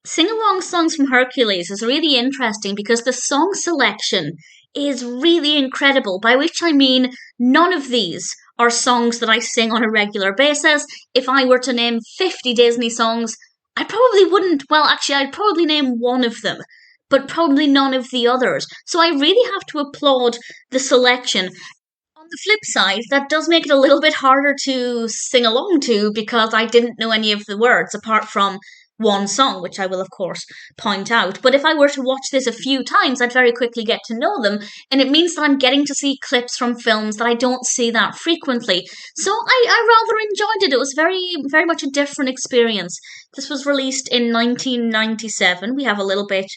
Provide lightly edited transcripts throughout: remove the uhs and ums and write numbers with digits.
Sing-along songs from Hercules is really interesting because the song selection is really incredible, by which I mean none of these are songs that I sing on a regular basis. If I were to name 50 Disney songs, I probably wouldn't, well, actually, I'd probably name one of them, but probably none of the others. So I really have to applaud the selection. On the flip side, that does make it a little bit harder to sing along to because I didn't know any of the words apart from one song, which I will, of course, point out. But if I were to watch this a few times, I'd very quickly get to know them, and it means that I'm getting to see clips from films that I don't see that frequently. So I rather enjoyed it. It was very, very much a different experience. This was released in 1997. We have a little bit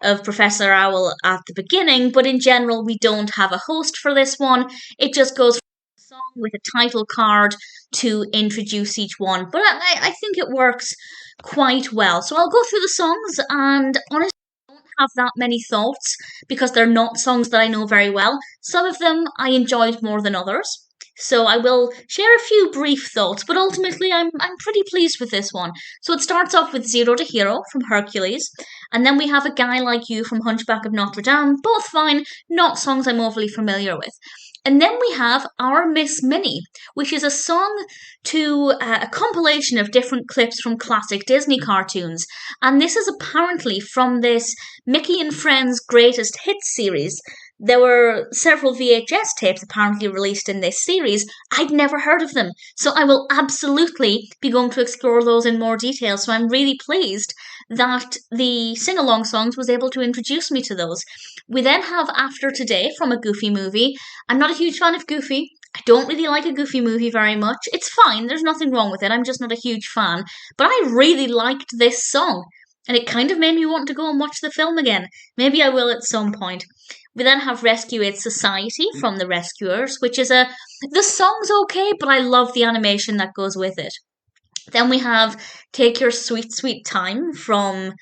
of Professor Owl at the beginning, but in general, we don't have a host for this one. It just goes from a song with a title card to introduce each one. But I think it works quite well. So I'll go through the songs, and honestly, I don't have that many thoughts because they're not songs that I know very well. Some of them I enjoyed more than others. So I will share a few brief thoughts, but ultimately I'm pretty pleased with this one. So it starts off with Zero to Hero from Hercules, and then we have A Guy Like You from Hunchback of Notre Dame, both fine, not songs I'm overly familiar with. And then we have Our Miss Minnie, which is a song to a compilation of different clips from classic Disney cartoons. And this is apparently from this Mickey and Friends Greatest Hits series. There were several VHS tapes apparently released in this series. I'd never heard of them. So I will absolutely be going to explore those in more detail. So I'm really pleased that the sing along songs was able to introduce me to those. We then have After Today from a Goofy movie. I'm not a huge fan of Goofy. I don't really like a Goofy movie very much. It's fine, there's nothing wrong with it. I'm just not a huge fan. But I really liked this song. And it kind of made me want to go and watch the film again. Maybe I will at some point. We then have Rescue Aid Society from The Rescuers, which is the song's okay, but I love the animation that goes with it. Then we have Take Your Sweet Sweet Time from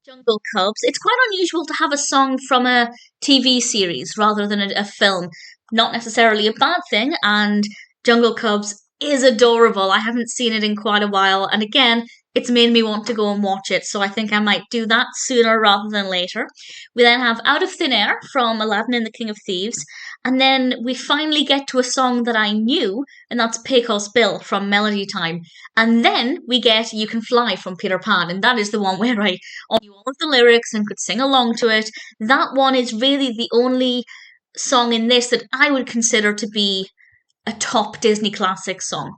Jungle Cubs. It's quite unusual to have a song from a TV series rather than a film. Not necessarily a bad thing, and Jungle Cubs is adorable. I haven't seen it in quite a while, and again, it's made me want to go and watch it, so I think I might do that sooner rather than later. We then have Out of Thin Air from Aladdin and the King of Thieves, and then we finally get to a song that I knew, and that's Pecos Bill from Melody Time. And then we get You Can Fly from Peter Pan, and that is the one where I knew all of the lyrics and could sing along to it. That one is really the only song in this that I would consider to be a top Disney classic song.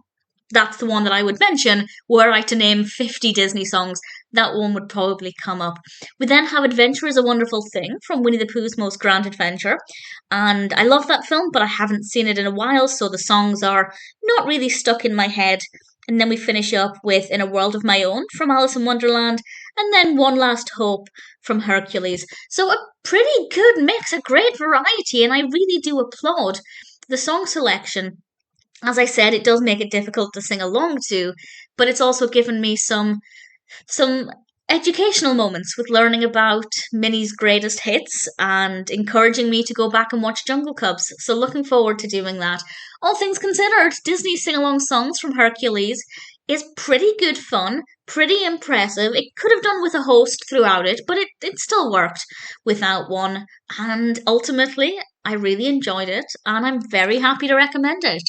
That's the one that I would mention were I to name 50 Disney songs. That one would probably come up. We then have Adventure is a Wonderful Thing from Winnie the Pooh's Most Grand Adventure. And I love that film, but I haven't seen it in a while, so the songs are not really stuck in my head. And then we finish up with In a World of My Own from Alice in Wonderland, and then One Last Hope from Hercules. So a pretty good mix, a great variety, and I really do applaud the song selection. As I said, it does make it difficult to sing along to, but it's also given me some educational moments with learning about Minnie's greatest hits and encouraging me to go back and watch Jungle Cubs. So looking forward to doing that. All things considered, Disney's sing-along songs from Hercules is pretty good fun, pretty impressive. It could have done with a host throughout it, but it still worked without one. And ultimately, I really enjoyed it, and I'm very happy to recommend it.